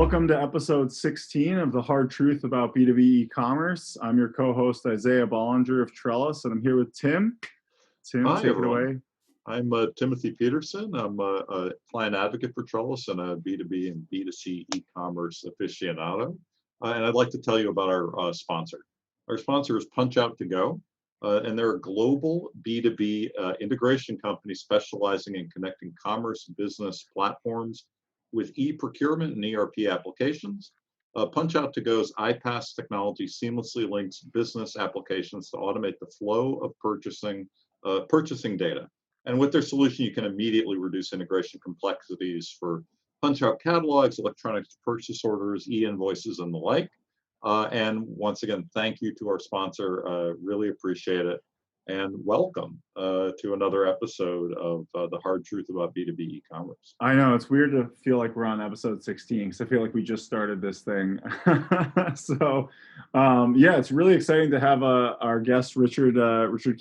Welcome to episode 16 of the Hard Truth About B2B e-commerce. I'm your co-host, Isaiah Bollinger of Trellis, and I'm here with Tim. Tim, Hi, take everyone. it away. I'm Timothy Peterson. I'm a client advocate for Trellis and a B2B and B2C e-commerce aficionado. And I'd like to tell you about our sponsor. Our sponsor is Punch Out to Go, and they're a global B2B integration company specializing in connecting commerce business platforms with e-procurement and ERP applications. Punch Out to Go's iPaaS technology seamlessly links business applications to automate the flow of purchasing data. And with their solution, you can immediately reduce integration complexities for punch-out catalogs, electronic purchase orders, e-invoices, and the like. And once again, thank you to our sponsor. Really appreciate it. And welcome to another episode of The Hard Truth About B2B e-commerce. I know, it's weird to feel like we're on episode 16 because I feel like we just started this thing. Yeah, it's really exciting to have our guest, Richard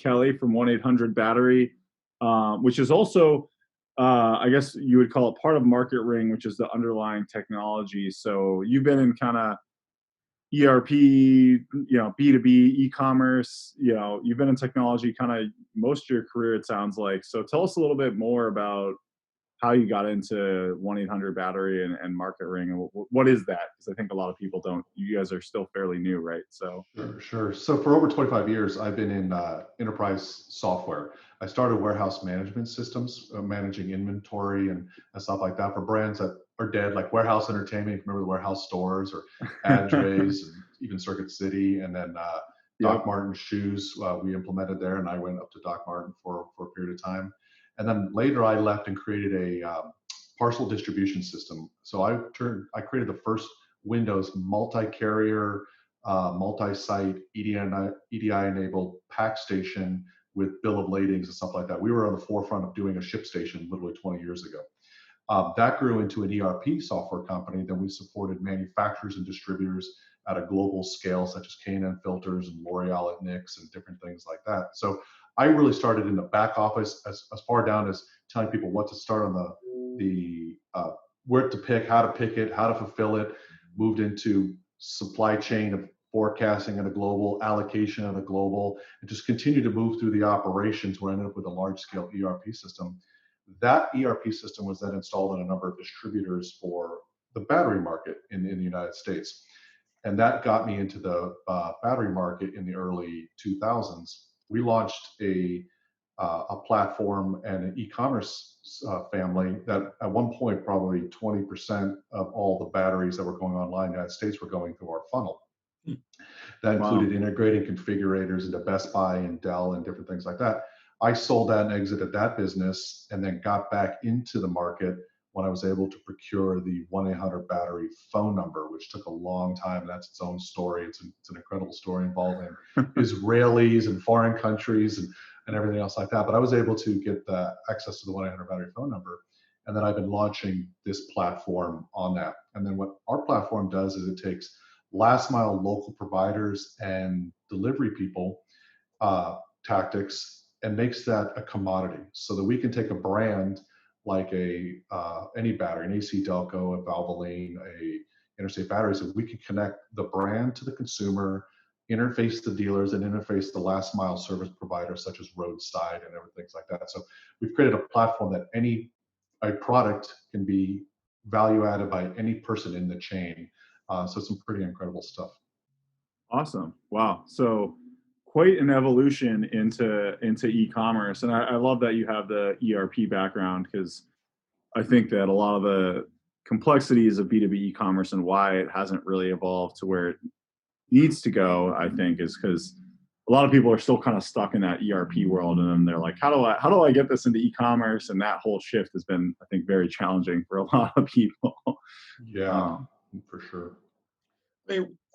Kelly from 1-800-Battery, which is also, I guess you would call it part of Market Ring, which is the underlying technology. So you've been in kind of ERP, B2B e-commerce, you've been in technology kind of most of your career, it sounds like. So tell us a little bit more about how you got into 1-800-Battery and Market Ring, and what is that? Because I think a lot of people don't. You guys are still fairly new, right? So Sure. So for over 25 years, I've been in enterprise software. I started warehouse management systems, managing inventory and stuff like that for brands that are dead, like Warehouse Entertainment. Remember the warehouse stores, or Adres, and even Circuit City, and then Doc Martin shoes. We implemented there, and I went up to Doc Martin for a period of time. And then later I left and created a parcel distribution system. So I created the first Windows multi-carrier, multi-site EDI-enabled pack station with bill of ladings and stuff like that. We were on the forefront of doing a ship station literally 20 years ago. That grew into an ERP software company. Then we supported manufacturers and distributors at a global scale, such as K&N Filters and L'Oreal at NYX and different things like that. So I really started in the back office, as far down as telling people what to start on the where to pick, how to pick it, how to fulfill it. Moved into supply chain of forecasting at a global, allocation at a global, and just continued to move through the operations, where I ended up with a large-scale ERP system. That ERP system was then installed in a number of distributors for the battery market in the United States. And that got me into the battery market in the early 2000s. We launched a platform and an e-commerce family that at one point probably 20% of all the batteries that were going online in the United States were going through our funnel. That included integrating configurators into Best Buy and Dell and different things like that. I sold that and exited that business, and then got back into the market when I was able to procure the 1-800-Battery phone number, which took a long time. That's its own story. It's an incredible story involving Israelis and foreign countries and everything else like that. But I was able to get the access to the 1-800-Battery phone number. And then I've been launching this platform on that. And then what our platform does is it takes last mile local providers and delivery people tactics and makes that a commodity, so that we can take a brand like any battery, an AC Delco, a Valvoline, a Interstate Batteries, and we can connect the brand to the consumer, interface the dealers, and interface the last mile service providers such as roadside and everything like that. So we've created a platform that a product can be value added by any person in the chain. So some pretty incredible stuff. awesome. Wow. So quite an evolution into e-commerce. And I love that you have the ERP background, because I think that a lot of the complexities of B2B e-commerce and why it hasn't really evolved to where it needs to go, I think, is because a lot of people are still kind of stuck in that ERP world, and then they're like, how do I get this into e-commerce? And that whole shift has been, I think, very challenging for a lot of people. Yeah, for sure.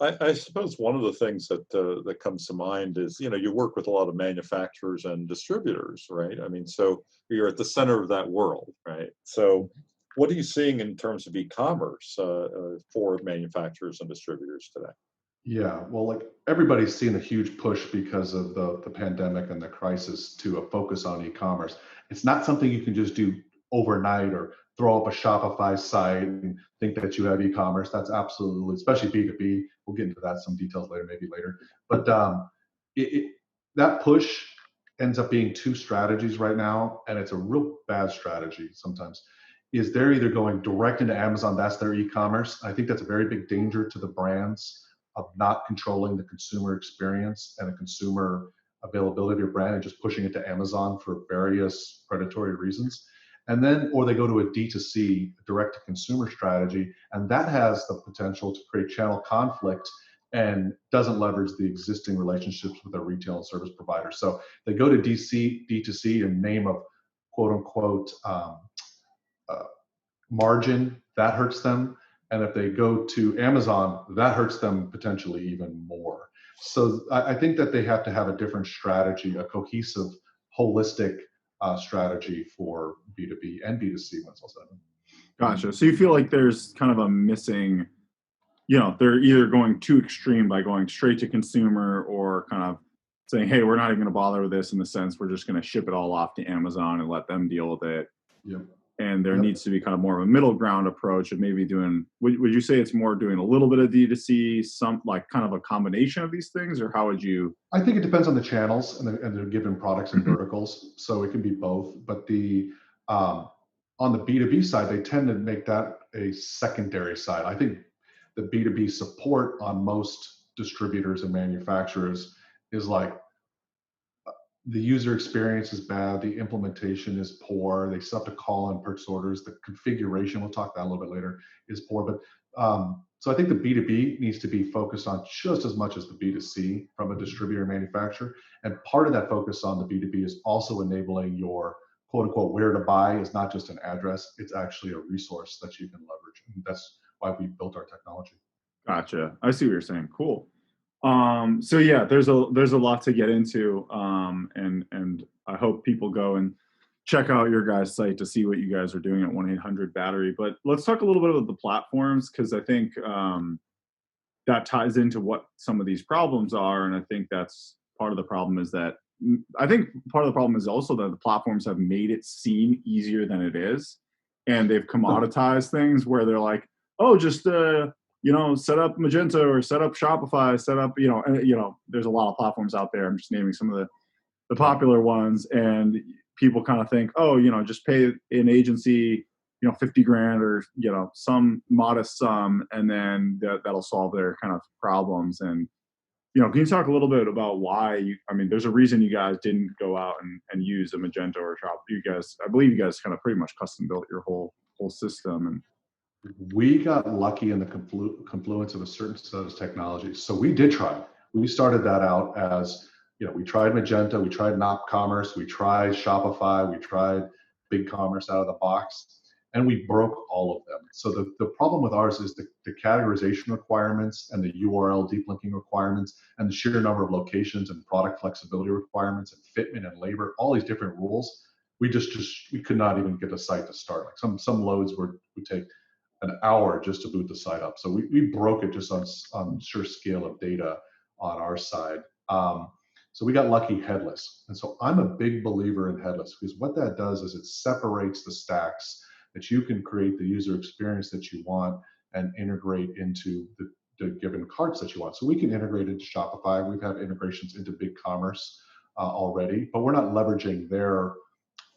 I suppose one of the things that comes to mind is, you work with a lot of manufacturers and distributors, right? I mean, so you're at the center of that world, right? So what are you seeing in terms of e-commerce for manufacturers and distributors today? Yeah, well, like everybody's seen a huge push because of the pandemic and the crisis to a focus on e-commerce. It's not something you can just do overnight or throw up a Shopify site and think that you have e-commerce. That's absolutely, especially B2B. We'll get into that, some details later, maybe later. But that push ends up being two strategies right now, and it's a real bad strategy sometimes. Is they're either going direct into Amazon, that's their e-commerce. I think that's a very big danger to the brands of not controlling the consumer experience and the consumer availability of your brand and just pushing it to Amazon for various predatory reasons. And then, or they go to a D2C, direct to consumer strategy, and that has the potential to create channel conflict and doesn't leverage the existing relationships with their retail and service providers. So they go to D2C in name of quote unquote margin, that hurts them. And if they go to Amazon, that hurts them potentially even more. So I think that they have to have a different strategy, a cohesive, holistic strategy for B2B and B2C when it's all said. Gotcha. So you feel like there's kind of a missing, they're either going too extreme by going straight to consumer or kind of saying, hey, we're not even going to bother with this in the sense we're just going to ship it all off to Amazon and let them deal with it. Yep. And there needs to be kind of more of a middle ground approach of maybe doing, would you say it's more doing a little bit of D2C, some like kind of a combination of these things, or how would you? I think it depends on the channels and the given products and verticals. So it can be both, but on the B2B side, they tend to make that a secondary side. I think the B2B support on most distributors and manufacturers is like, the user experience is bad, the implementation is poor, they still have to call in purchase orders, the configuration, we'll talk that a little bit later, is poor. But so I think the B2B needs to be focused on just as much as the B2C from a distributor manufacturer. And part of that focus on the B2B is also enabling your quote unquote where to buy is not just an address, it's actually a resource that you can leverage. And that's why we built our technology. Gotcha. I see what you're saying. Cool. So yeah, there's a lot to get into, and I hope people go and check out your guys' site to see what you guys are doing at 1-800-Battery. But let's talk a little bit about the platforms, because I think that ties into what some of these problems are, and I think that's part of the problem is that I think part of the problem is also that the platforms have made it seem easier than it is, and they've commoditized things where they're like, oh, just set up Magento or set up Shopify, set up, there's a lot of platforms out there. I'm just naming some of the popular ones, and people kind of think, oh, just pay an agency, $50,000 or, some modest sum, and then that'll solve their kind of problems. And, can you talk a little bit about why there's a reason you guys didn't go out and use a Magento or Shop. I believe you guys kind of pretty much custom built your whole system. And we got lucky in the confluence of a certain set of technologies. So we did try. We started that out as, we tried Magento, we tried Commerce, we tried Shopify, we tried BigCommerce out of the box, and we broke all of them. So the problem with ours is the categorization requirements and the URL deep linking requirements and the sheer number of locations and product flexibility requirements and fitment and labor, all these different rules. We could not even get a site to start. Like some loads would take an hour just to boot the site up. So we broke it just on sheer scale of data on our side. So we got lucky headless. And so I'm a big believer in headless, because what that does is it separates the stacks that you can create the user experience that you want and integrate into the given carts that you want. So we can integrate into Shopify. We've had integrations into BigCommerce already, but we're not leveraging their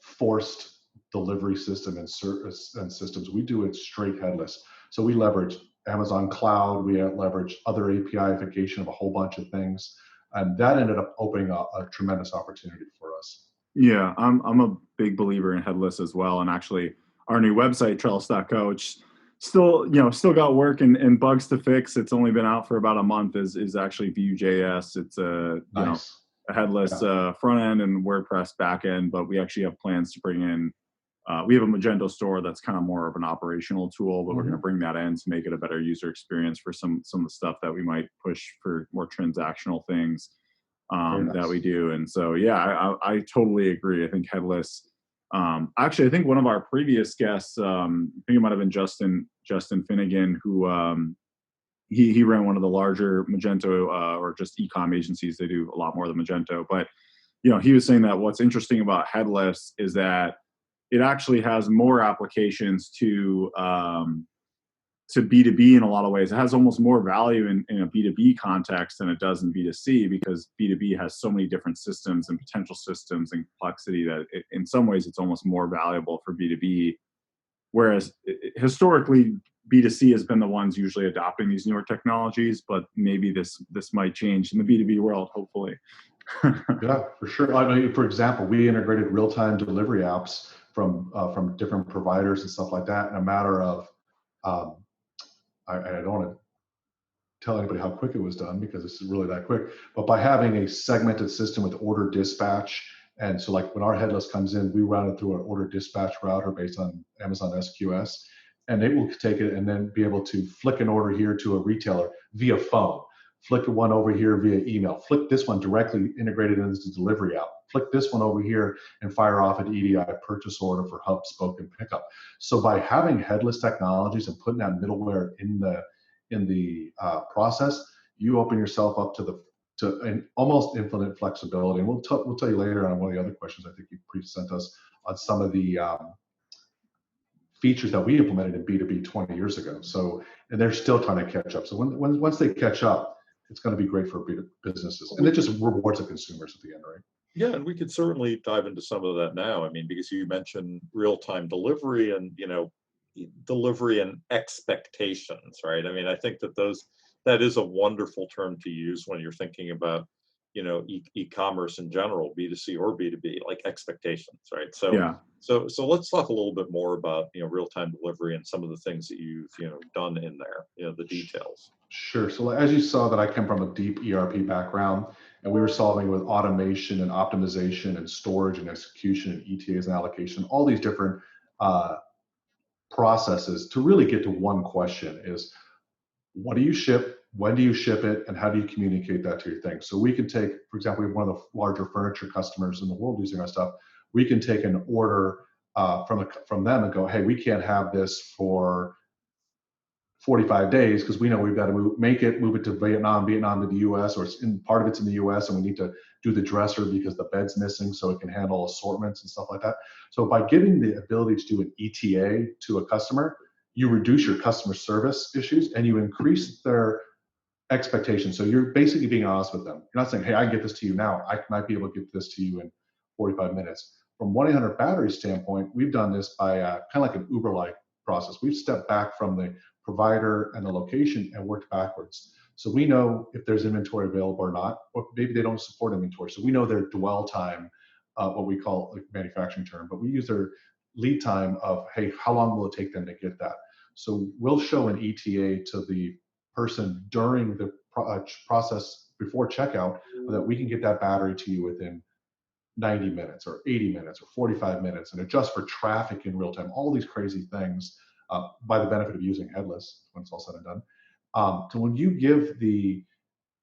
forced delivery system and service and systems. We do it straight headless. So we leverage Amazon Cloud, we leverage other APIification of a whole bunch of things. And that ended up opening up a tremendous opportunity for us. Yeah, I'm a big believer in headless as well. And actually our new website, Trellis.co, which still got work and bugs to fix. It's only been out for about a month, is actually Vue.js. It's a headless front end and WordPress back end, but we actually have plans to bring in we have a Magento store that's kind of more of an operational tool, but we're going to bring that in to make it a better user experience for some of the stuff that we might push for more transactional things that we do. And so, yeah, I totally agree. I think headless. Actually, I think one of our previous guests, I think it might have been Justin Finnegan, who he ran one of the larger Magento or just e-com agencies. They do a lot more than Magento, but he was saying that what's interesting about headless is that it actually has more applications to B2B in a lot of ways. It has almost more value in a B2B context than it does in B2C, because B2B has so many different systems and potential systems and complexity that in some ways it's almost more valuable for B2B. Whereas historically, B2C has been the ones usually adopting these newer technologies, but maybe this might change in the B2B world, hopefully. Yeah, for sure. I mean, for example, we integrated real-time delivery apps from different providers and stuff like that in a matter of, I don't want to tell anybody how quick it was done because it's really that quick, but by having a segmented system with order dispatch. And so like when our headless comes in, we run it through an order dispatch router based on Amazon SQS, and it will take it and then be able to flick an order here to a retailer via phone, flick one over here via email, flick this one directly integrated into the delivery app, flick this one over here and fire off an EDI purchase order for hub, spoke, and pickup. So by having headless technologies and putting that middleware in the process, you open yourself up to an almost infinite flexibility. And we'll tell you later on one of the other questions I think you pre-sent us on some of the features that we implemented in B2B 20 years ago. So, and they're still trying to catch up. So once they catch up, it's going to be great for businesses, and it just rewards the consumers at the end, right? Yeah, and we could certainly dive into some of that now. I mean, because you mentioned real-time delivery and, delivery and expectations, right? I mean, I think that is a wonderful term to use when you're thinking about, e-commerce in general, B2C or B2B, like expectations, right? So, Yeah. so let's talk a little bit more about, real-time delivery and some of the things that you've, done in there, the details. Sure. So as you saw that I come from a deep ERP background, and we were solving with automation and optimization and storage and execution and ETAs and allocation, all these different processes to really get to one question is, what do you ship? When do you ship it? And how do you communicate that to your thing? So we can take, for example, we have one of the larger furniture customers in the world using our stuff. We can take an order from them and go, hey, we can't have this for 45 days because we know we've got to move it to Vietnam to the US, or part of it's in the US, and we need to do the dresser because the bed's missing so it can handle assortments and stuff like that. So by giving the ability to do an ETA to a customer, you reduce your customer service issues and you increase their expectations. So you're basically being honest with them. You're not saying, hey, I can get this to you now. I might be able to get this to you in 45 minutes. From 1-800-Battery standpoint, we've done this by kind of like an Uber-like process. We've stepped back from the provider and the location and worked backwards. So we know if there's inventory available or not, or maybe they don't support inventory. So we know their dwell time, what we call a manufacturing term, but we use their lead time of, hey, how long will it take them to get that? So we'll show an ETA to the person during the process before checkout that we can get that battery to you within 90 minutes or 80 minutes or 45 minutes and adjust for traffic in real time, all these crazy things by the benefit of using headless when it's all said and done. So when you give the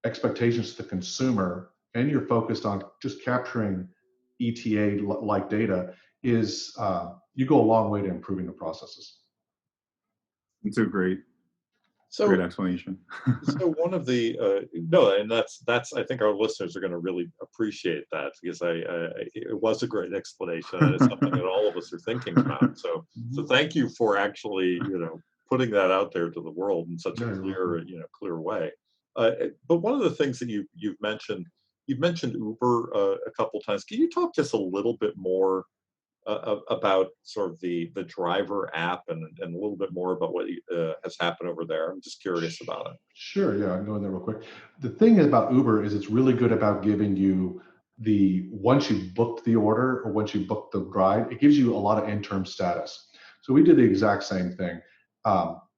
expectations to the consumer and you're focused on just capturing ETA-like data, you go a long way to improving the processes. It's a great explanation. So one of the no, and that's I think our listeners are going to really appreciate that, because it was a great explanation, and it's something that all of us are thinking about. So thank you for actually putting that out there to the world in such a clear way. But one of the things that you've mentioned Uber a couple times. Can you talk just a little bit more about sort of the driver app and a little bit more about what has happened over there? I'm just curious about it. Sure, yeah, I can go in there real quick. The thing about Uber is it's really good about giving you once you booked the order or once you booked the ride, it gives you a lot of interim status. So we did the exact same thing.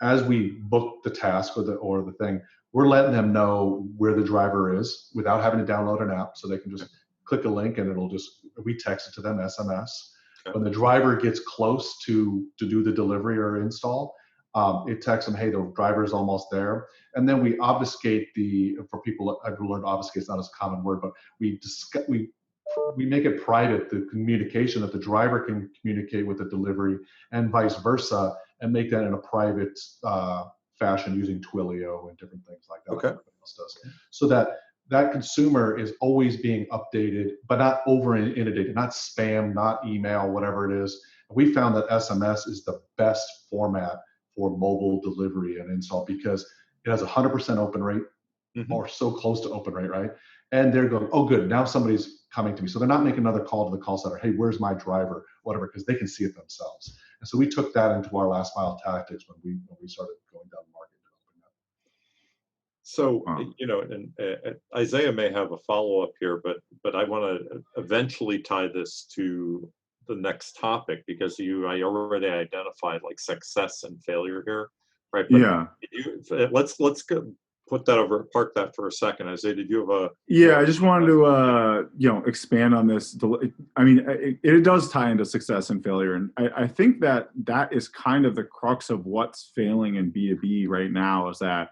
As we booked the task or the thing, we're letting them know where the driver is without having to download an app, so they can just click a link and we text it to them, SMS. When the driver gets close to do the delivery or install, it texts them, hey, the driver's almost there. And then we obfuscate for people, I've learned obfuscate is not as a common word, but we make it private, the communication, that the driver can communicate with the delivery and vice versa, and make that in a private fashion using Twilio and different things like that. Okay. Like everybody else does. So that consumer is always being updated, but not over inundated, not spam, not email, whatever it is. We found that SMS is the best format for mobile delivery and install because it has 100% open rate or so close to open rate, right? And they're going, oh, good, now somebody's coming to me. So they're not making another call to the call center. Hey, where's my driver? Whatever, because they can see it themselves. And so we took that into our last mile tactics when we started going down the market. So, and Isaiah may have a follow-up here, but I want to eventually tie this to the next topic because I already identified like success and failure here, right? But let's go put that over, park that for a second. Isaiah, did you have a? Yeah, I just wanted to expand on this. I mean, it does tie into success and failure, and I think that is kind of the crux of what's failing in B2B right now is that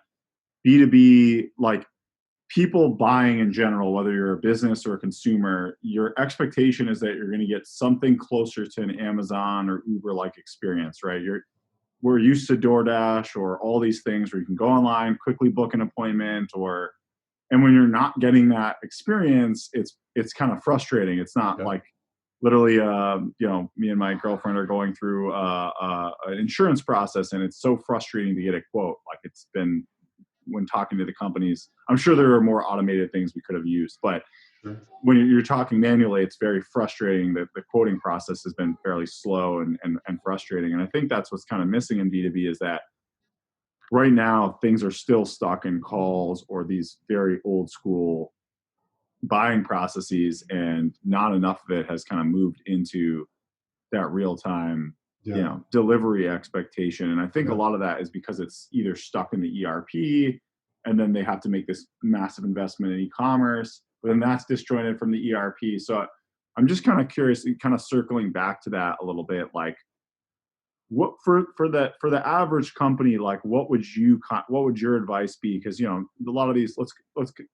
B2B, like people buying in general, whether you're a business or a consumer, your expectation is that you're going to get something closer to an Amazon or Uber-like experience, right? We're used to DoorDash or all these things where you can go online, quickly book an appointment, and when you're not getting that experience, it's kind of frustrating. It's not like literally, me and my girlfriend are going through an insurance process, and it's so frustrating to get a quote. Like it's been. When talking to the companies, I'm sure there are more automated things we could have used, but when you're talking manually, it's very frustrating that the quoting process has been fairly slow and frustrating. And I think that's what's kind of missing in B2B is that right now things are still stuck in calls or these very old school buying processes, and not enough of it has kind of moved into that real time delivery expectation. And I think a lot of that is because it's either stuck in the ERP and then they have to make this massive investment in e-commerce, but then that's disjointed from the ERP. So I'm just kind of curious, kind of circling back to that a little bit, like what for the average company, like what would your advice be? Because a lot of these, let's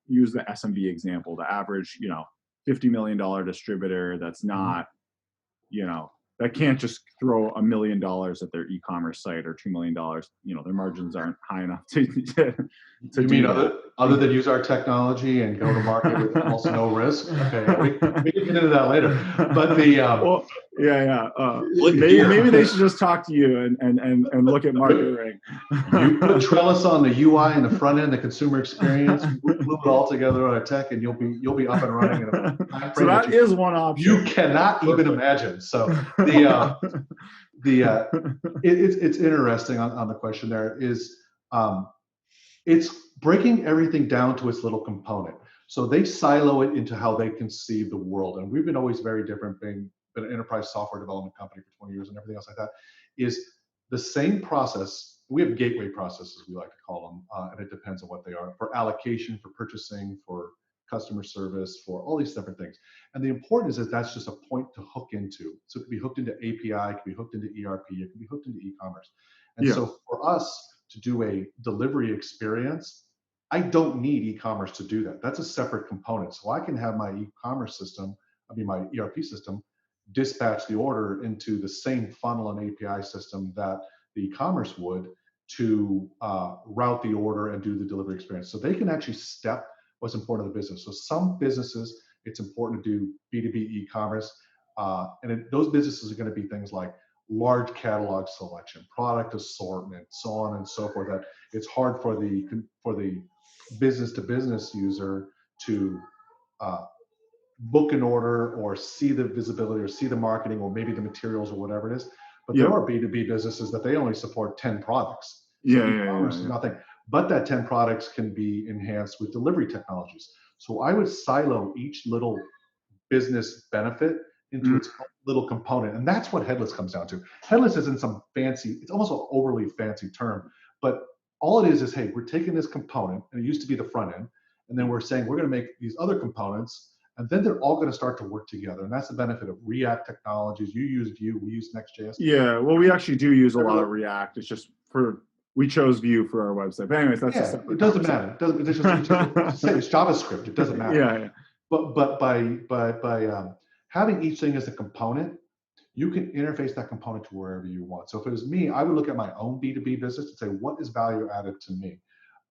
use the SMB example, the average $50 million distributor that's not that can't just throw $1 million at their e-commerce site or $2 million. Their margins aren't high enough to you mean other than use our technology and go to market with almost no risk? Okay, we can get into that later. But maybe they should just talk to you and look at marketing. You put Trellis on the UI and the front end, the consumer experience, we glue it all together on our tech, and you'll be up and running in a time frame. So that is one option. You cannot even imagine. So it's interesting on the question there is it's breaking everything down to its little component. So they silo it into how they conceive the world. And we've been always very different, being an enterprise software development company for 20 years and everything else like that, is the same process. We have gateway processes, we like to call them, and it depends on what they are, for allocation, for purchasing, for customer service, for all these different things. And the importance is that's just a point to hook into. So it can be hooked into API, it can be hooked into ERP, it can be hooked into e-commerce. And so for us to do a delivery experience, I don't need e-commerce to do that. That's a separate component. So I can have my e-commerce system, my ERP system, dispatch the order into the same funnel and API system that the e-commerce would to route the order and do the delivery experience. So they can actually step what's important to the business. So some businesses, it's important to do B2B e-commerce. Those businesses are going to be things like large catalog selection, product assortment, so on and so forth, that it's hard for the business to business user to book an order or see the visibility or see the marketing or maybe the materials or whatever it is. But there are B2B businesses that they only support 10 products. So e-commerce is nothing. But that 10 products can be enhanced with delivery technologies. So I would silo each little business benefit into its little component. And that's what headless comes down to. Headless isn't some fancy, it's almost an overly fancy term, but all it is, hey, we're taking this component, and it used to be the front end, and then we're saying we're going to make these other components, and then they're all going to start to work together. And that's the benefit of React technologies. You use Vue, we use Next.js. Yeah, well, we actually do use a lot of React. It's just we chose Vue for our website. But anyways, that's it doesn't matter. It's JavaScript. It doesn't matter. Yeah. But by having each thing as a component, you can interface that component to wherever you want. So if it was me, I would look at my own B2B business and say, what is value added to me?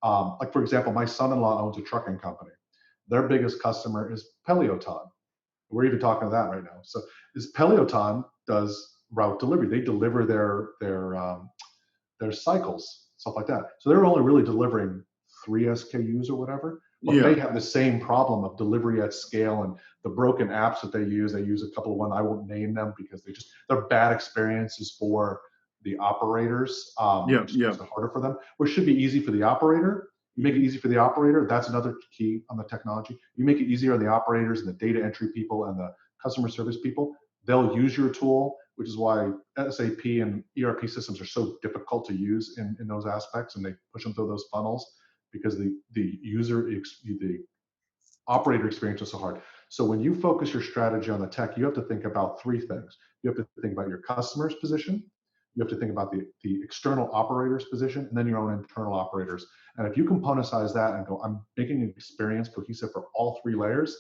Like, for example, my son-in-law owns a trucking company. Their biggest customer is Peloton. We're even talking to that right now. So Peloton does route delivery. They deliver their cycles, stuff like that. So they're only really delivering 3 SKUs or whatever, but they have the same problem of delivery at scale, and the broken apps that they use a couple of ones. I won't name them because they're bad experiences for the operators, which makes it harder for them, which should be easy for the operator. You make it easy for the operator. That's another key on the technology. You make it easier on the operators and the data entry people and the customer service people. They'll use your tool, which is why SAP and ERP systems are so difficult to use in those aspects, and they push them through those funnels because the operator experience is so hard. So when you focus your strategy on the tech, you have to think about 3 things. You have to think about your customer's position, you have to think about the external operator's position, and then your own internal operators. And if you componentize that and go, I'm making an experience cohesive for all 3 layers,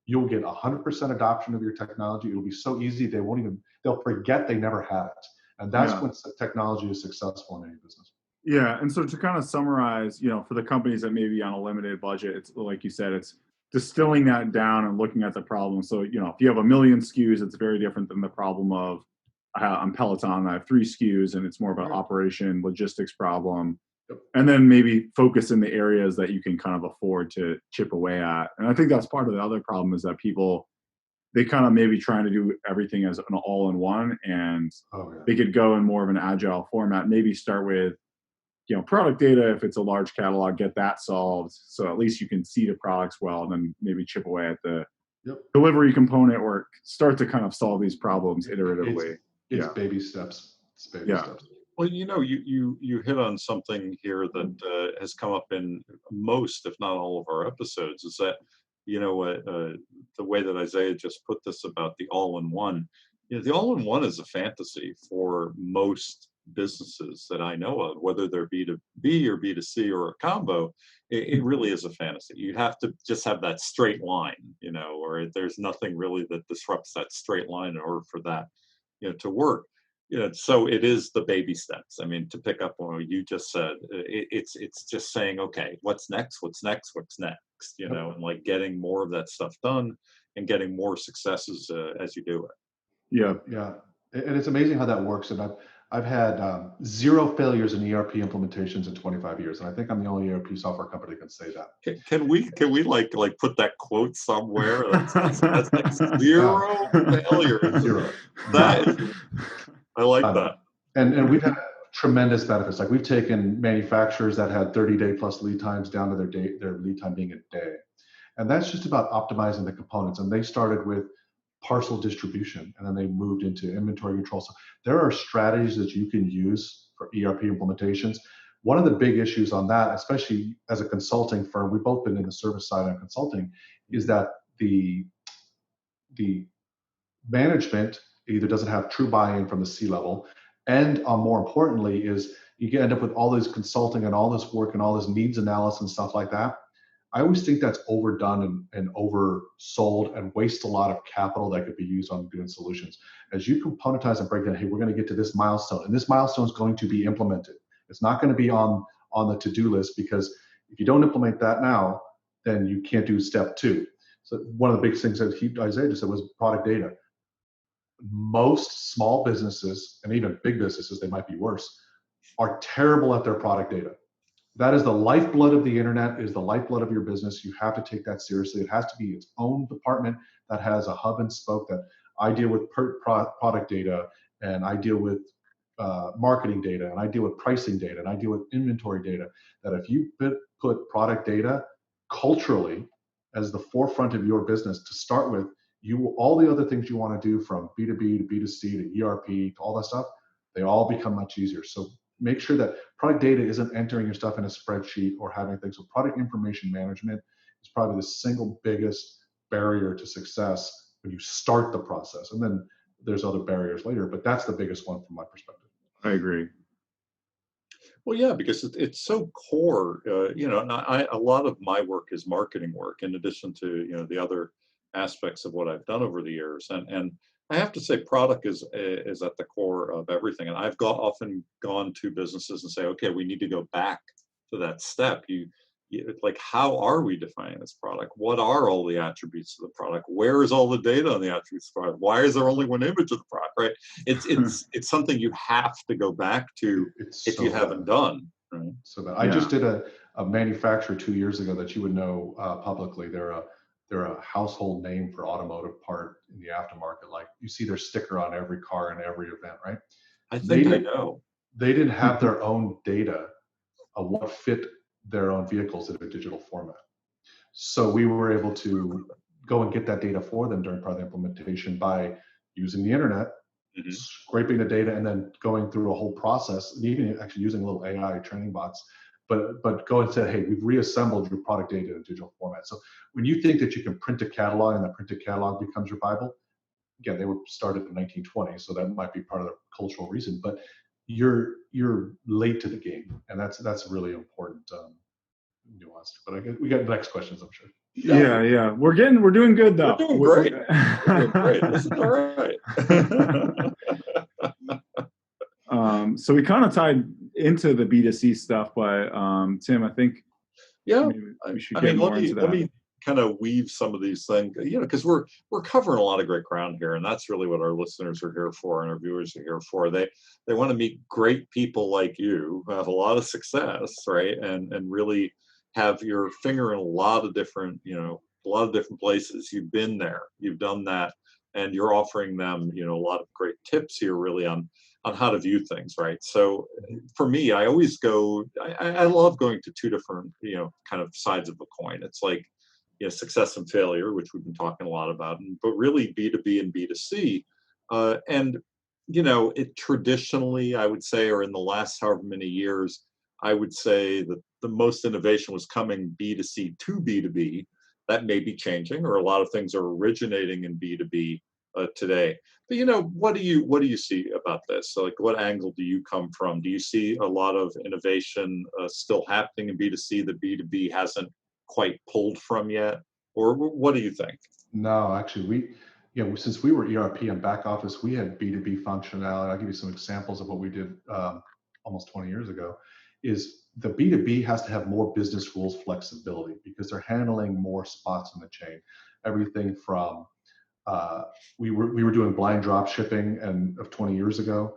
you'll get 100% adoption of your technology. It'll be so easy, they'll forget they never had it. And that's when technology is successful in any business. Yeah, and so to kind of summarize, for the companies that may be on a limited budget, it's like you said, it's distilling that down and looking at the problem. So, if you have 1 million SKUs, it's very different than the problem of I'm Peloton, I have 3 SKUs, and it's more of an operation logistics problem. And then maybe focus in the areas that you can kind of afford to chip away at. And I think that's part of the other problem is that people, they kind of maybe trying to do everything as an all-in-one, and they could go in more of an agile format. Maybe start with, product data. If it's a large catalog, get that solved. So at least you can see the products well, and then maybe chip away at the delivery component, or start to kind of solve these problems iteratively. It's baby steps. It's baby steps. Well, you hit on something here that has come up in most, if not all, of our episodes, is that, the way that Isaiah just put this about the all-in-one, the all-in-one is a fantasy for most businesses that I know of, whether they're B2B or B2C or a combo. It really is a fantasy. You have to just have that straight line, or there's nothing really that disrupts that straight line in order for that, to work. So it is the baby steps. I mean, to pick up on what you just said, it's just saying, okay, what's next, and like getting more of that stuff done and getting more successes as you do it. Yeah. And it's amazing how that works. And I've had 0 failures in ERP implementations in 25 years. And I think I'm the only ERP software company that can say that. Can we like put that quote somewhere? That's like 0 failures. 0. I like that. And we've had tremendous benefits. Like we've taken manufacturers that had 30-day plus lead times down to their lead time being a day. And that's just about optimizing the components. And they started with parcel distribution, and then they moved into inventory control. So there are strategies that you can use for ERP implementations. One of the big issues on that, especially as a consulting firm, we've both been in the service side on consulting, is that the management either doesn't have true buy-in from the C-level, and more importantly is you can end up with all this consulting and all this work and all this needs analysis and stuff like that. I always think that's overdone and oversold and waste a lot of capital that could be used on good solutions. As you componentize and break down, hey, we're going to get to this milestone, and this milestone is going to be implemented. It's not going to be on the to-do list, because if you don't implement that now, then you can't do step 2. So one of the big things that Isaiah just said was product data. Most small businesses, and even big businesses, they might be worse, are terrible at their product data. That is the lifeblood of the internet, is the lifeblood of your business. You have to take that seriously. It has to be its own department that has a hub and spoke, that I deal with product data, and I deal with marketing data, and I deal with pricing data, and I deal with inventory data. That if you put product data culturally as the forefront of your business to start with, all the other things you want to do, from B2B to B2C to ERP to all that stuff, they all become much easier. So make sure that product data isn't entering your stuff in a spreadsheet or having things. So product information management is probably the single biggest barrier to success when you start the process. And then there's other barriers later, but that's the biggest one from my perspective. I agree. Well, yeah, because it's so core, and a lot of my work is marketing work, in addition to, the other aspects of what I've done over the years. And I have to say, product is at the core of everything. And I've often gone to businesses and say, okay, we need to go back to that step. Like, how are we defining this product? What are all the attributes of the product? Where is all the data on the attributes of the product? Why is there only one image of the product? right? It's something you have to go back to It's if so you bad. haven't done, right? So bad. I Yeah. just did a manufacturer 2 years ago that you would know publicly. They're a household name for automotive part in the aftermarket. Like you see their sticker on every car and every event, right? I They think I did. know. They didn't have their own data of what fit their own vehicles in a digital format. So we were able to go and get that data for them during part of the implementation by using the internet, Mhm. scraping the data, and then going through a whole process, and even actually using little AI training bots. But go and say, hey, we've reassembled your product data in a digital format. So when you think that you can print a catalog and that printed catalog becomes your Bible, again, they were started in 1920, so that might be part of the cultural reason. But you're late to the game, and that's really important nuance. But we got the next questions, I'm sure. Yeah. We're doing good though. We're doing great. We're doing great. This is all right. So we kind of tied into the B2C stuff, but Tim, I think Yeah, maybe we should I get mean, more into let that. me kind of weave some of these things, because we're covering a lot of great ground here, and that's really what our listeners are here for, and our viewers are here for. They want to meet great people like you who have a lot of success, right, and really have your finger in a lot of different, places. You've been there, you've done that, and you're offering them, a lot of great tips here, really on how to view things, right? So for me, I always I love going to two different, kind of sides of a coin. It's like, success and failure, which we've been talking a lot about, but really B2B and B2C. And, it traditionally, I would say, or in the last however many years, I would say that the most innovation was coming B2C to B2B. That may be changing, or a lot of things are originating in B2B today. But what do you see about this? So, like, what angle do you come from? Do you see a lot of innovation still happening in B2C that B2B hasn't quite pulled from yet, or what do you think? No, actually, since we were ERP and back office, we had B2B functionality. I'll give you some examples of what we did almost 20 years ago. Is the B2B has to have more business rules flexibility because they're handling more spots in the chain. Everything from we were doing blind drop shipping of 20 years ago,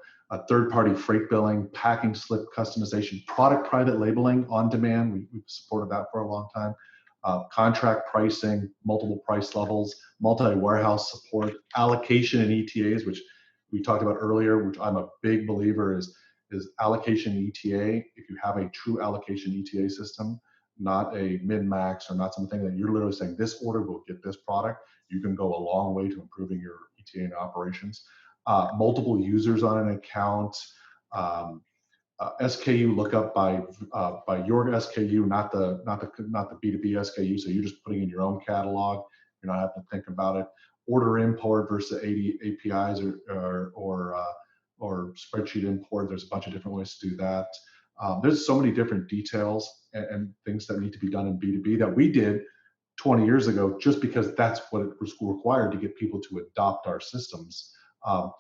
third-party freight billing, packing slip customization, product private labeling on demand. We've supported that for a long time. Contract pricing, multiple price levels, multi-warehouse support, allocation and ETAs, which we talked about earlier, which I'm a big believer is allocation ETA. If you have a true allocation ETA system, not a min-max or not something that you're literally saying this order will get this product, you can go a long way to improving your ETA and operations. Multiple users on an account, SKU lookup by your SKU, not the B2B SKU. So you're just putting in your own catalog. You're not having to think about it. Order import versus 80 APIs or spreadsheet import. There's a bunch of different ways to do that. There's so many different details and things that need to be done in B2B that we did 20 years ago, just because that's what it was required to get people to adopt our systems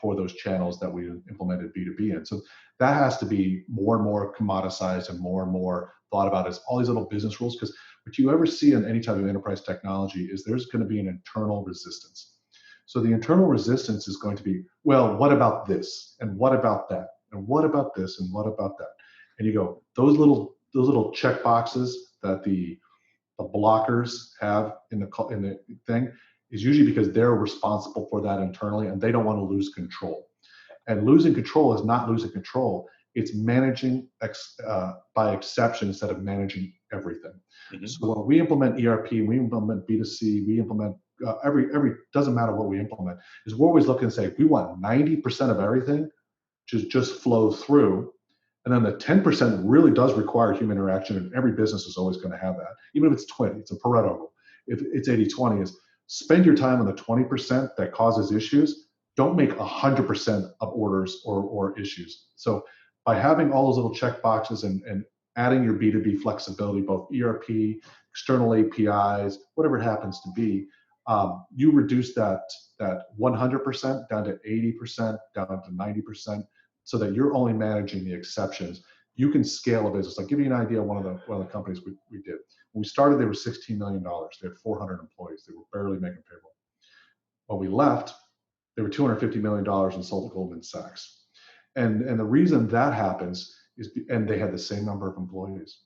for those channels that we implemented B2B in. So that has to be more and more commoditized and more thought about as all these little business rules. Because what you ever see in any type of enterprise technology is there's going to be an internal resistance. So the internal resistance is going to be, well, what about this? And what about that? And what about this? And what about that? And you go, those little check boxes that the blockers have in the thing is usually because they're responsible for that internally and they don't want to lose control. And losing control is not losing control. It's managing by exception instead of managing everything. Mm-hmm. So when we implement ERP, we implement B2C, we implement every doesn't matter what we implement, is we're always looking to say we want 90% of everything to just flow through. And then the 10% really does require human interaction, and every business is always going to have that. Even if it's 20, it's a Pareto rule. If it's 80-20, is spend your time on the 20% that causes issues. Don't make 100% of orders or issues. So by having all those little check boxes and adding your B2B flexibility, both ERP, external APIs, whatever it happens to be, you reduce that 100% down to 80%, down to 90%. So that you're only managing the exceptions. You can scale a business. I'll give you an idea of one of the companies we did. When we started, they were $16 million. They had 400 employees. They were barely making payroll. When we left, They were $250 million and sold to Goldman Sachs. And the reason that happens is, and they had the same number of employees.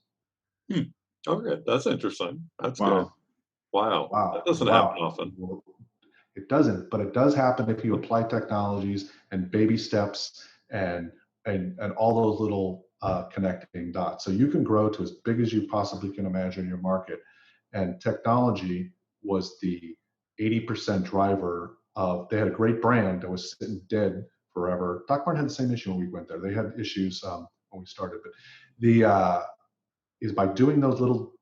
Okay, that's interesting. That's good. Wow. Wow. Wow. That doesn't Wow. happen often. It doesn't, but it does happen if you apply technologies and baby steps and all those little connecting dots. So you can grow to as big as you possibly can imagine your market. And technology was the 80% driver of. They had a great brand that was sitting dead forever. Doc Martin had the same issue when we went there. They had issues when we started, but the is by doing those little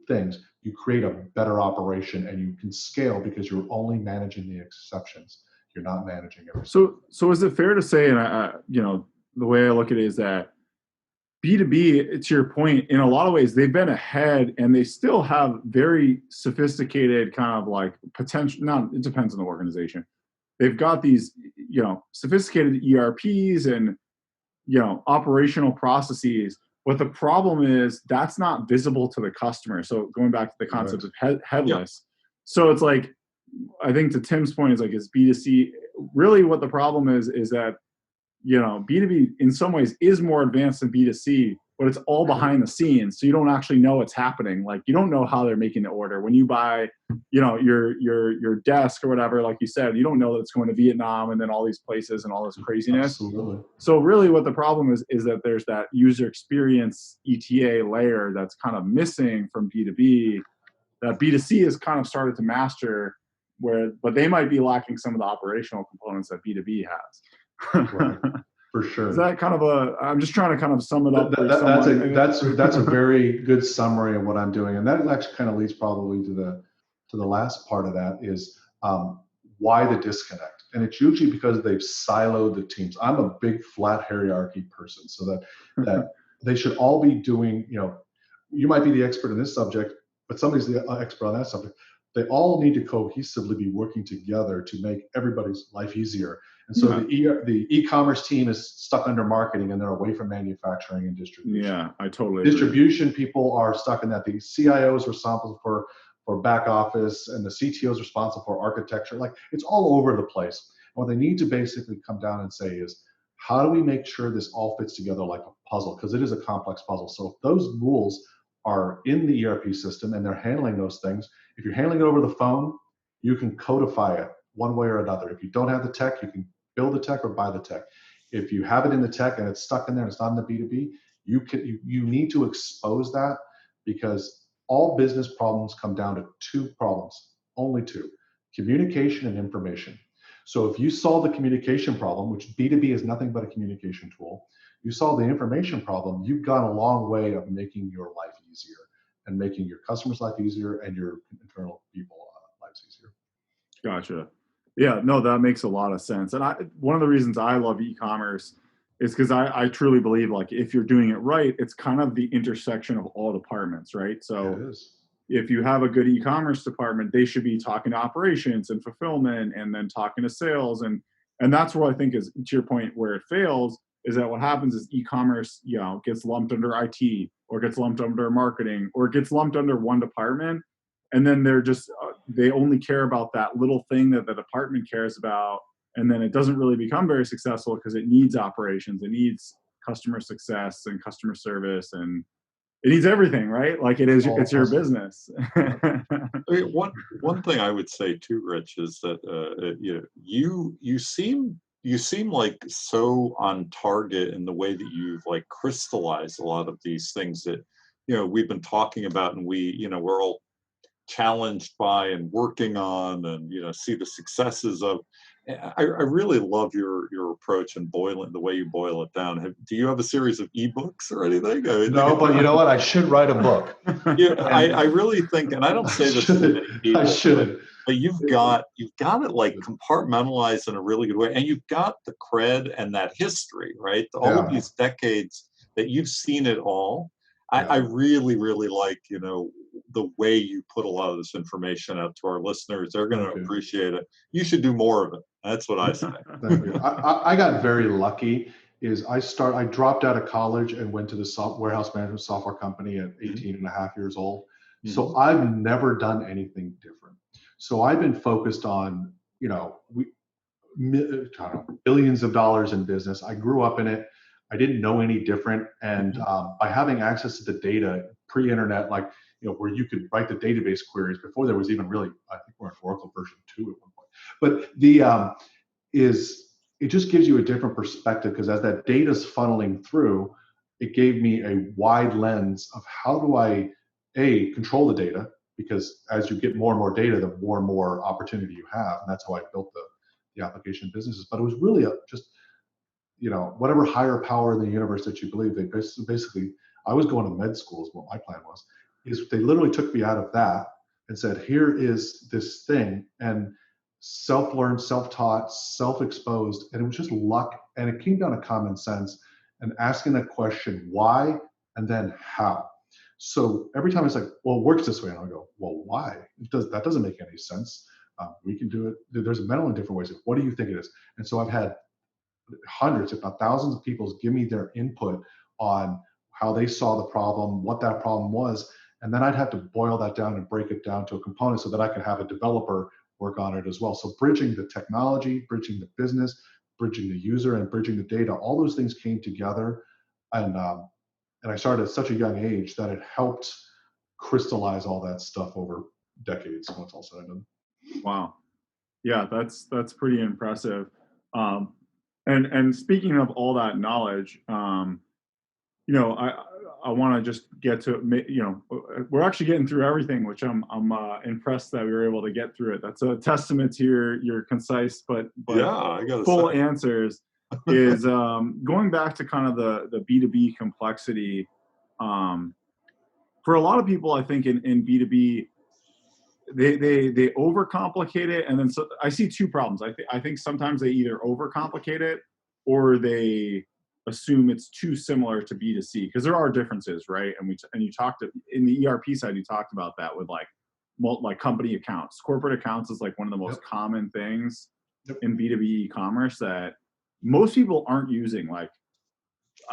things, you create a better operation and you can scale because you're only managing the exceptions. You're not managing everything. So is it fair to say, and you know, the way I look at it is that B2B, to your point, in a lot of ways, they've been ahead and they still have very sophisticated kind of like potential. Now, it depends on the organization. They've got these, you know, sophisticated ERPs and, you know, operational processes. But the problem is that's not visible to the customer. So going back to the concept of headless. So it's like, I think to Tim's point is like, is B2C really what the problem is that, you know, B2B in some ways is more advanced than B2C, but it's all behind the scenes. So you don't actually know what's happening. Like you don't know how they're making the order. When you buy, you know, your desk or whatever, like you said, you don't know that it's going to Vietnam and then all these places and all this craziness. Absolutely. So really what the problem is that there's that user experience ETA layer that's kind of missing from B2B that B2C has kind of started to master but they might be lacking some of the operational components that B2B has. Right. For sure. Is that kind of I'm just trying to kind of sum it up. That's a very good summary of what I'm doing. And that actually kind of leads probably to the last part of that is why the disconnect. And it's usually because they've siloed the teams. I'm a big flat hierarchy person, so that they should all be doing, you know, you might be the expert in this subject, but somebody's the expert on that subject. They all need to cohesively be working together to make everybody's life easier. And so the e-commerce team is stuck under marketing and they're away from manufacturing and distribution. Yeah, I totally Distribution people are stuck in that. The CIO is responsible for back office and the CTO is responsible for architecture. Like it's all over the place. And what they need to basically come down and say is, how do we make sure this all fits together like a puzzle? Because it is a complex puzzle. So if those rules are in the ERP system and they're handling those things, if you're handling it over the phone, you can codify it one way or another. If you don't have the tech, you can build the tech or buy the tech. If you have it in the tech and it's stuck in there and it's not in the B2B, you need to expose that, because all business problems come down to two problems, only two: communication and information. So if you solve the communication problem, which B2B is nothing but a communication tool, you solve the information problem, you've gone a long way of making your life easier and making your customers' life easier and your internal people lives easier. Gotcha. Yeah, no, that makes a lot of sense. And one of the reasons I love e-commerce is because I truly believe, like, if you're doing it right, it's kind of the intersection of all departments, right? So if you have a good e-commerce department, they should be talking to operations and fulfillment and then talking to sales. And that's where I think is, to your point, where it fails is that what happens is e-commerce, you know, gets lumped under IT or gets lumped under marketing or gets lumped under one department. And then they're just, they only care about that little thing that the department cares about. And then it doesn't really become very successful because it needs operations, it needs customer success and customer service, and it needs everything, right? Like it's your business. I mean, one thing I would say too, Rich, is that you seem like so on target in the way that you've like crystallized a lot of these things that, you know, we've been talking about, and we're all challenged by and working on, and, you know, see the successes of. I really love your approach and the way you boil it down. Do you have a series of ebooks or anything? No, but you know what? I should write a book. Yeah, I really think, and I don't say this to many people. I should. But you've got it like compartmentalized in a really good way, and you've got the cred and that history, right? All of these decades that you've seen it all. I really, really like, you know, the way you put a lot of this information out to our listeners. They're going to appreciate it. You should do more of it. That's what I say. Thank you. I got very lucky. I dropped out of college and went to the warehouse management software company at 18 and a half years old. So I've never done anything different. So I've been focused on, you know, billions of dollars in business. I grew up in it. I didn't know any different. And by having access to the data pre-internet, like, where you could write the database queries before there was even really, I think we're in Oracle version 2 at one point. But it just gives you a different perspective, because as that data's funneling through, it gave me a wide lens of how do I, control the data, because as you get more and more data, the more and more opportunity you have. And that's how I built the application businesses. But it was really just, whatever higher power in the universe that you believe, they basically, I was going to med school is what my plan was, is they literally took me out of that and said, here is this thing, and self-learned, self-taught, self-exposed, and it was just luck. And it came down to common sense and asking that question, why, and then how. So every time it's like, well, it works this way, and I'll go, well, why? That doesn't make any sense. We can do it. There's a million different ways. What do you think it is? And so I've had hundreds, if not thousands of people give me their input on how they saw the problem, what that problem was. And then I'd have to boil that down and break it down to a component so that I could have a developer work on it as well. So bridging the technology, bridging the business, bridging the user, and bridging the data, all those things came together. And I started at such a young age that it helped crystallize all that stuff over decades once all said and done. Wow. Yeah, that's pretty impressive. And speaking of all that knowledge, I want to just get to, we're actually getting through everything, which I'm impressed that we were able to get through it. That's a testament to your concise but yeah, I gotta full say. answers. Is going back to kind of the B2B complexity. For a lot of people, I think in B2B, they overcomplicate it, and then so I see two problems. I think sometimes they either overcomplicate it or they assume it's too similar to B2C, because there are differences, right? And you talked in the ERP side, you talked about that with like company accounts. Corporate accounts is like one of the most common things in B2B e-commerce that most people aren't using. Like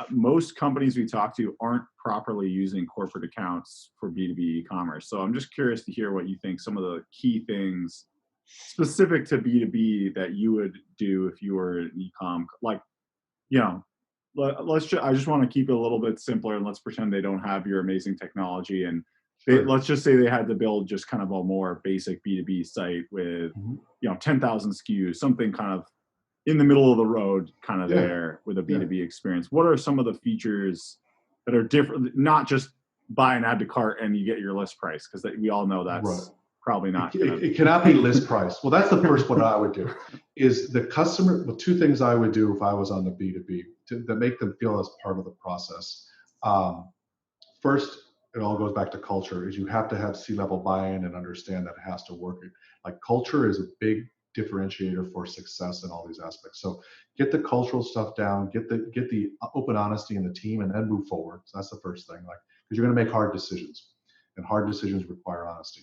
most companies we talk to aren't properly using corporate accounts for B2B e-commerce. So I'm just curious to hear what you think some of the key things specific to B2B that you would do if you were an e-com. Like, I just want to keep it a little bit simpler, and let's pretend they don't have your amazing technology, and let's just say they had to build just kind of a more basic B2B site with 10,000 SKUs, something kind of in the middle of the road, kind of there with a B2B experience. What are some of the features that are different? Not just buy and add to cart and you get your list price, because we all know that's probably not. It cannot be list price. Well, that's the first one I would do. Is the customer? Well, two things I would do if I was on the B2B to make them feel as part of the process. First, it all goes back to culture. Is you have to have C-level buy-in and understand that it has to work. Like culture is a big differentiator for success in all these aspects. So get the cultural stuff down, get the open honesty in the team, and then move forward. So that's the first thing, because you're going to make hard decisions, and hard decisions require honesty.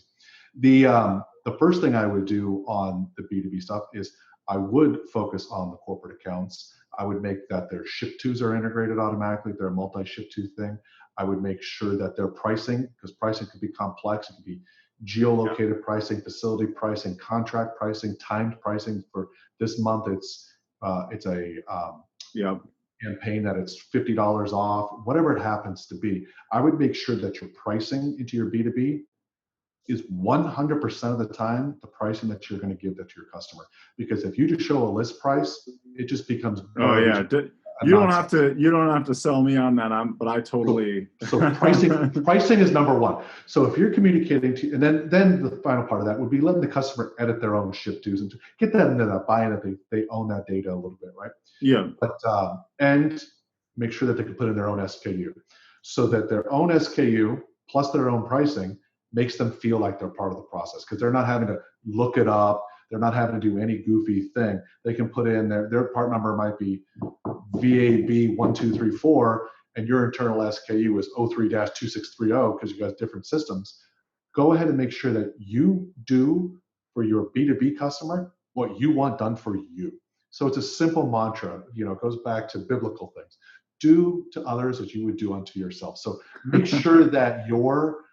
The first thing I would do on the B2B stuff is I would focus on the corporate accounts. I would make that their ship-tos are integrated automatically. They're a multi-ship-to thing. I would make sure that their pricing, because pricing could be complex, it could be geolocated pricing, facility pricing, contract pricing, timed pricing. For this month, it's a campaign that it's $50 off, whatever it happens to be. I would make sure that your pricing into your B2B is 100% of the time the pricing that you're going to give that to your customer. Because if you just show a list price, it just becomes you don't have to sell me on that. But I totally. So pricing is number one. So if you're communicating to, and then the final part of that would be letting the customer edit their own ship-tos and get that into that buy-in that they own that data a little bit, right? Yeah. But and make sure that they can put in their own SKU, so that their own SKU plus their own pricing makes them feel like they're part of the process, because they're not having to look it up. They're not having to do any goofy thing. They can put in their part number might be VAB1234, and your internal SKU is 03-2630 because you guys different systems. Go ahead and make sure that you do for your B2B customer what you want done for you. So it's a simple mantra. It goes back to biblical things. Do to others as you would do unto yourself. So make sure that your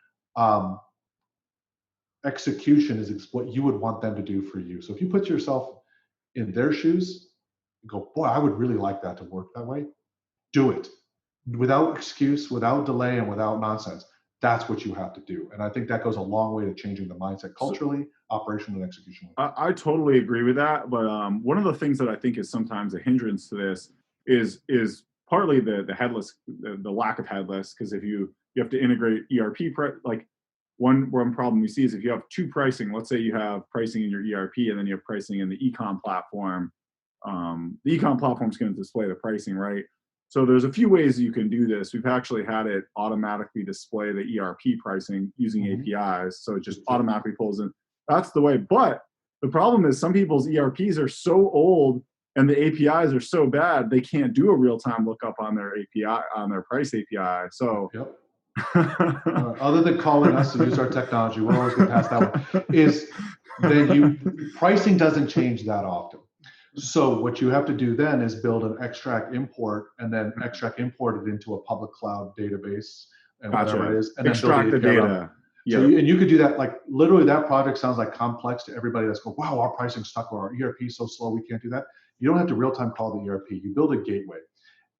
execution is what you would want them to do for you. So if you put yourself in their shoes, and go, boy, I would really like that to work that way. Do it without excuse, without delay, and without nonsense. That's what you have to do. And I think that goes a long way to changing the mindset culturally, operationally, and executionally. I totally agree with that. But one of the things that I think is sometimes a hindrance to this is partly the headless, the lack of headless, because if you have to integrate ERP, like one problem we see is if you have two pricing, let's say you have pricing in your ERP and then you have pricing in the ecom platform, the ecom platform is going to display the pricing, right? So there's a few ways you can do this. We've actually had it automatically display the ERP pricing using APIs. So it just automatically pulls in. That's the way. But the problem is some people's ERPs are so old and the APIs are so bad, they can't do a real-time lookup on their API, on their price API. So other than calling us to use our technology, we'll always get past that one, is that pricing doesn't change that often. So what you have to do then is build an extract import and then extract import it into a public cloud database and whatever it is, and extract then the data. So and you could do that, like literally that project sounds like complex to everybody that's going, wow, our pricing stuck or our ERP is so slow, we can't do that. You don't have to real-time call the ERP. You build a gateway.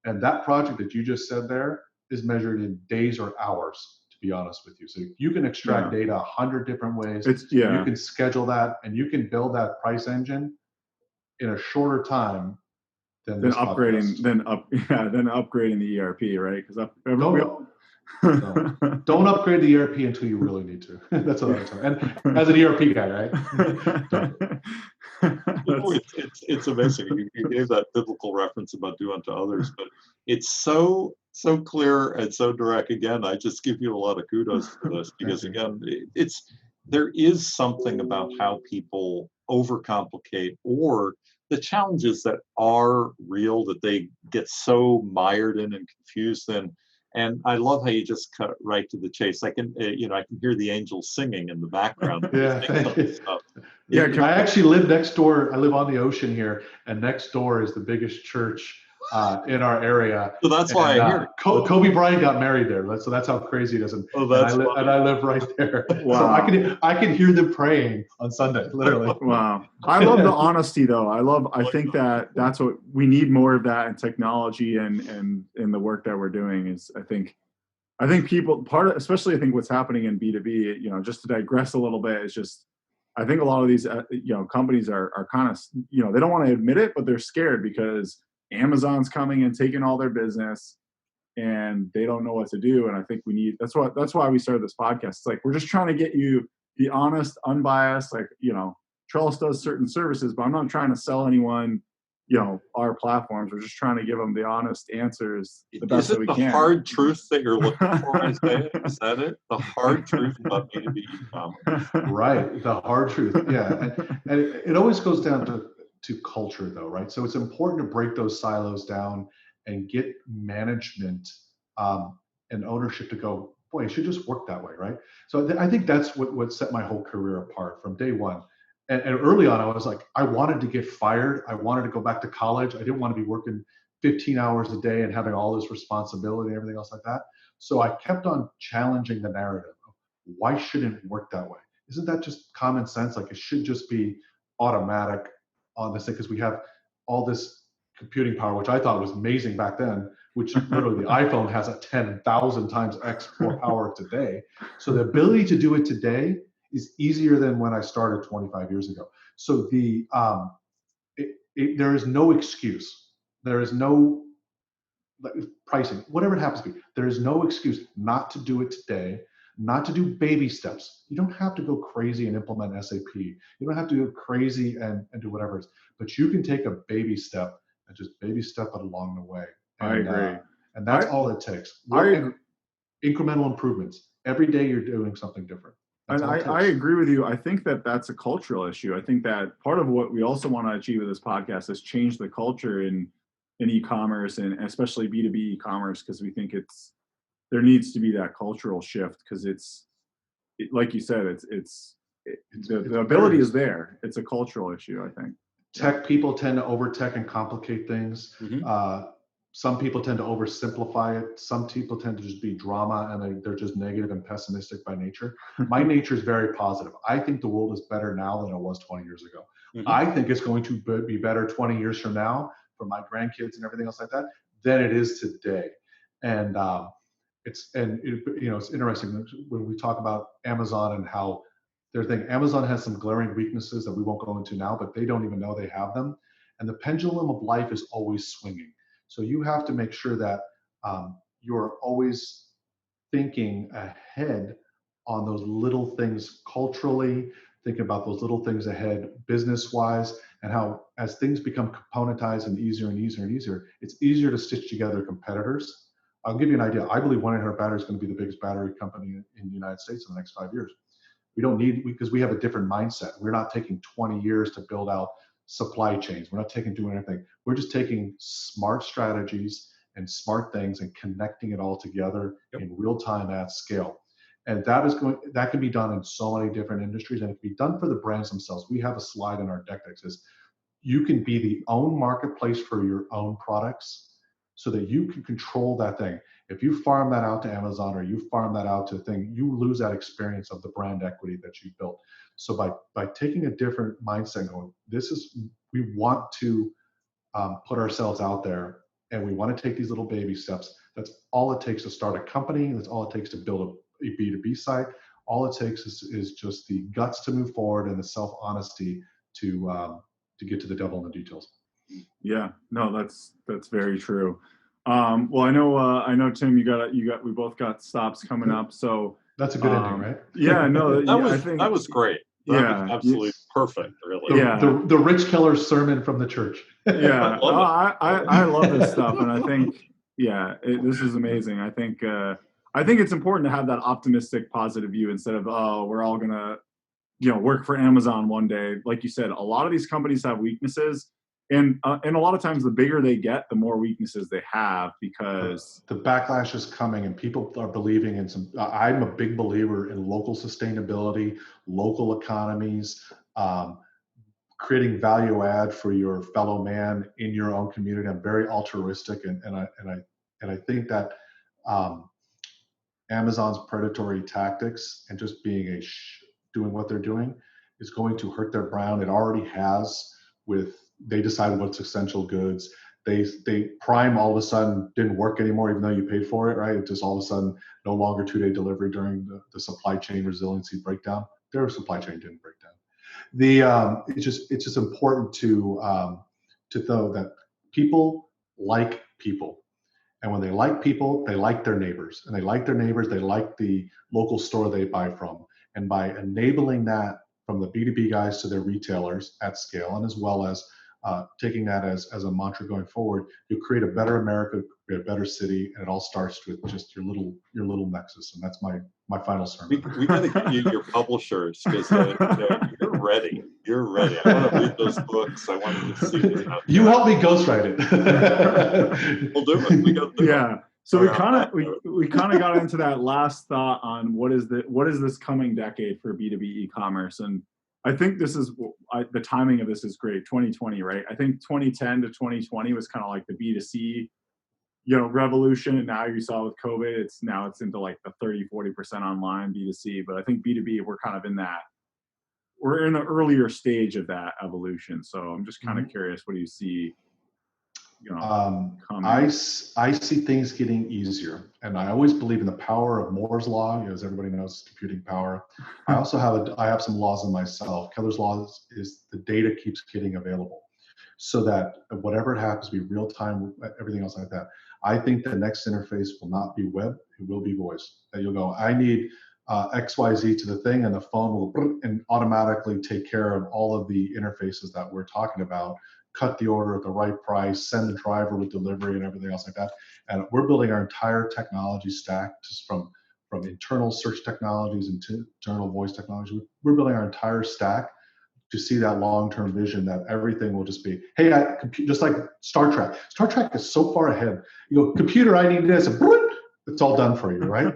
And that project that you just said there is measured in days or hours, to be honest with you. So you can extract data 100 different ways. You can schedule that and you can build that price engine in a shorter time than upgrading the ERP, right? Because don't upgrade the ERP until you really need to. That's what I'm saying. And as an ERP guy, right? It's amazing. You gave that biblical reference about do unto others, but it's so clear and so direct. Again, I just give you a lot of kudos for this because again, there is something about how people overcomplicate or the challenges that are real that they get so mired in and confused in. And I love how you just cut right to the chase. I can, I can hear the angels singing in the background. I actually live next door. I live on the ocean here, and next door is the biggest church in our area. So that's why I hear it. Kobe Bryant got married there. So that's how crazy it is. And I live right there. Wow. So I can hear them praying on Sunday, literally. Wow. I love the honesty though. I think that's what we need more of that in technology and in the work that we're doing is I think people especially I think what's happening in B2B, just to digress a little bit, is just I think a lot of these companies are kind of they don't want to admit it, but they're scared because Amazon's coming and taking all their business and they don't know what to do. And I think that's why we started this podcast. It's like, we're just trying to get you the honest, unbiased, Trellis does certain services, but I'm not trying to sell anyone, our platforms. We're just trying to give them the honest answers the best that we can. Is it the hard truth that you're looking for, Isaiah? Is that it? The hard truth about B2B e-commerce. Right. The hard truth. Yeah. And it always goes down to culture though, right? So it's important to break those silos down and get management and ownership to go, boy, it should just work that way, right? So I think that's what set my whole career apart from day one. And early on, I was like, I wanted to get fired. I wanted to go back to college. I didn't want to be working 15 hours a day and having all this responsibility and everything else like that. So I kept on challenging the narrative of why shouldn't it work that way? Isn't that just common sense? Like it should just be automatic on this thing because we have all this computing power, which I thought was amazing back then, which literally the iPhone has a 10,000 times X more power today. So the ability to do it today is easier than when I started 25 years ago. So there is no excuse. There is no pricing, whatever it happens to be. There is no excuse not to do it today, not to do baby steps. You don't have to go crazy and implement SAP. You don't have to go crazy and do whatever it is, but you can take a baby step and just baby step it along the way. And, I agree. And that's all it takes. Incremental improvements. Every day you're doing something different. And I agree with you. I think that's a cultural issue. I think that part of what we also want to achieve with this podcast is change the culture in e-commerce and especially B2B e-commerce, because we think there needs to be that cultural shift because like you said, the ability is there. It's a cultural issue, I think. Tech people tend to over-tech and complicate things. Mm-hmm. Some people tend to oversimplify it. Some people tend to just be drama and they're just negative and pessimistic by nature. My nature is very positive. I think the world is better now than it was 20 years ago. I think it's going to be better 20 years from now for my grandkids and everything else like that than it is today. And it's interesting when we talk about Amazon and how their thing. Amazon has some glaring weaknesses that we won't go into now, but they don't even know they have them. And the pendulum of life is always swinging. So you have to make sure that you're always thinking ahead on those little things culturally, thinking about those little things ahead business-wise, and how as things become componentized and easier and easier and easier, it's easier to stitch together competitors. I'll give you an idea. I believe 1-800-Battery is going to be the biggest battery company in the United States in the next 5 years. We don't need, because we have a different mindset. We're not taking 20 years to build out supply chains. We're not doing anything. We're just taking smart strategies and smart things and connecting it all together in real time at scale. And that can be done in so many different industries, and it can be done for the brands themselves. We have a slide in our deck that says you can be the own marketplace for your own products so that you can control that thing. If you farm that out to Amazon or you farm that out to a thing, you lose that experience of the brand equity that you built. So by taking a different mindset, going, we want to put ourselves out there, and we want to take these little baby steps. That's all it takes to start a company. That's all it takes to build a B2B site. All it takes is just the guts to move forward and the self-honesty to get to the devil in the details. Yeah, no, that's very true. Well, I know, Tim, we both got stops coming up, so that's a good ending, right? Yeah, no, that was great. That was absolutely perfect, really. The Rich Keller sermon from the church. Yeah, I love this stuff, and I think this is amazing. I think it's important to have that optimistic, positive view instead of we're all gonna work for Amazon one day. Like you said, a lot of these companies have weaknesses. And a lot of times, the bigger they get, the more weaknesses they have, because the backlash is coming, and people are believing in some. I'm a big believer in local sustainability, local economies, creating value add for your fellow man in your own community. I'm very altruistic, and I think that Amazon's predatory tactics and just being doing what they're doing is going to hurt their brand. It already has with. They decided what's essential goods. They Prime all of a sudden didn't work anymore, even though you paid for it, right? It just all of a sudden no longer 2-day delivery during the supply chain resiliency breakdown. Their supply chain didn't break down. It's just important to know that people like people, and when they like people, they like their neighbors, and they like their neighbors. They like the local store they buy from, and by enabling that from the B2B guys to their retailers at scale, and as well as taking that as a mantra going forward, you create a better America, create a better city, and it all starts with just your little nexus. And that's my final sermon. We got to get you your publishers, because you're ready. You're ready. I want to read those books. I want to see what's out there. You help me ghostwrite it. We'll do it. We got to do it. So we kind of got into that last thought on what is this coming decade for B2B e-commerce, and I think this is the timing of this is great. 2020, right? I think 2010 to 2020 was kind of like the B2C, revolution, and now you saw with COVID, it's into like the 30-40% online B2C. But I think B2B, we're in the earlier stage of that evolution. So I'm just kind of curious, what do you see? I see things getting easier, and I always believe in the power of Moore's law. As everybody knows, computing power. I also have some laws in myself. Keller's laws is the data keeps getting available, so that whatever happens, be real time, everything else like that. I think the next interface will not be web; it will be voice. That you'll go, I need XYZ to the thing, and the phone will and automatically take care of all of the interfaces that we're talking about. Cut the order at the right price, send the driver with delivery and everything else like that. And we're building our entire technology stack just from internal search technologies and internal voice technology. We're building our entire stack to see that long-term vision that everything will just be, hey, just like Star Trek. Star Trek is so far ahead. You go, computer, I need this. And it's all done for you, right?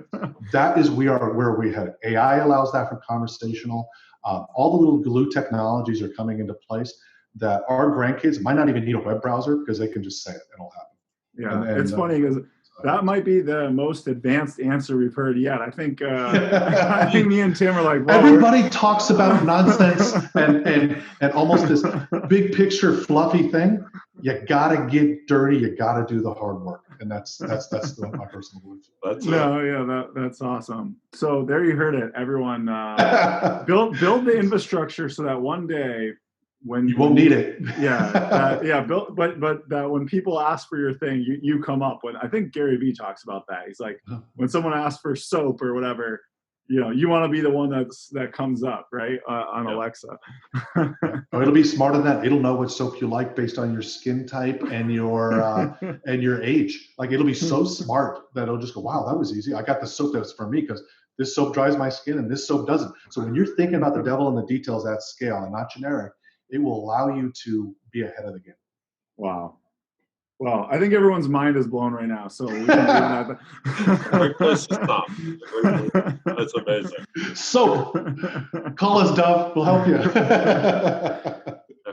That is where we head. AI allows that for conversational. All the little glue technologies are coming into place that our grandkids might not even need a web browser because they can just say it and it'll happen. Yeah, it's funny because That might be the most advanced answer we've heard yet. I think I think me and Tim are like, everybody talks about nonsense and almost this big picture fluffy thing. You gotta get dirty. You gotta do the hard work, and that's my personal belief. That's awesome. So there you heard it, everyone. Build the infrastructure so that one day when you won't need it. But that when people ask for your thing, you come up. When I think Gary Vee talks about that. He's like, when someone asks for soap or whatever, you want to be the one that comes up, right, on Alexa. It'll be smarter than that. It'll know what soap you like based on your skin type and your age. Like, it'll be so smart that it'll just go, wow, that was easy. I got the soap that's for me because this soap dries my skin and this soap doesn't. So when you're thinking about the devil in the details at scale and not generic, it will allow you to be ahead of the game. Wow. Well, I think everyone's mind is blown right now, so we can leave it at Great place to stop. That's amazing. So, call us, Dove. We'll help you.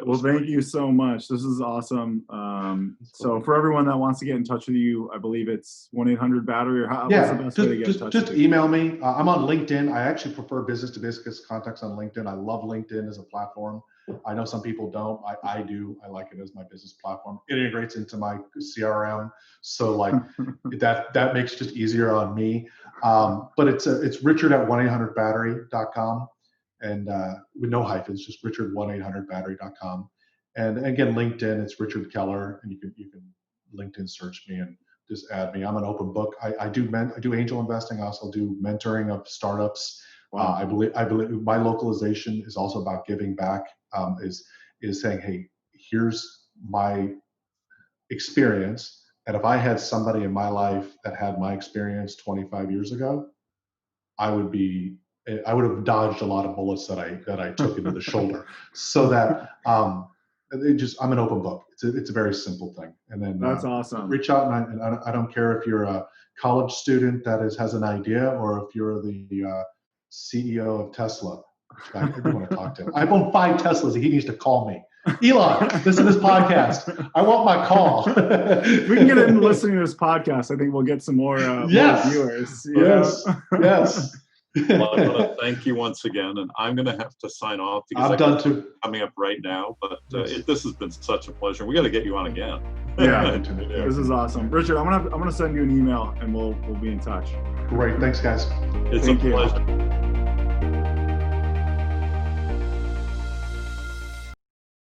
Well, thank you so much. This is awesome. So for everyone that wants to get in touch with you, I believe it's 1-800-BATTERY, or what's the best way to get in touch just with you? email me. I'm on LinkedIn. I actually prefer business-to-business contacts on LinkedIn. I love LinkedIn as a platform. I know some people don't. I do. I like it as my business platform. It integrates into my CRM, so like that makes it just easier on me. But it's Richard at 1-800-BATTERY.com, and with no hyphens, just Richard 1-800-BATTERY.com. And again, LinkedIn, it's Richard Keller, and you can LinkedIn search me and just add me. I'm an open book. I do angel investing. I also do mentoring of startups. Wow. I believe my localization is also about giving back. Is saying, hey, here's my experience, and if I had somebody in my life that had my experience 25 years ago, I would have dodged a lot of bullets that I took into the shoulder. So that I'm an open book. It's a very simple thing. And then that's awesome. Reach out, and I don't care if you're a college student that has an idea, or if you're the CEO of Tesla. I want to talk to him. I own 5 Teslas. He needs to call me. Elon, listen to this podcast. I want my call. If we can get him listening to this podcast, I think we'll get some more, more viewers. Yes. Well, I want to thank you once again, and I'm going to have to sign off because I'm done too. Coming up right now. But this has been such a pleasure. We got to get you on again. Yeah, this is awesome, Richard. I'm gonna send you an email, and we'll be in touch. Great, thanks, guys. It's a pleasure.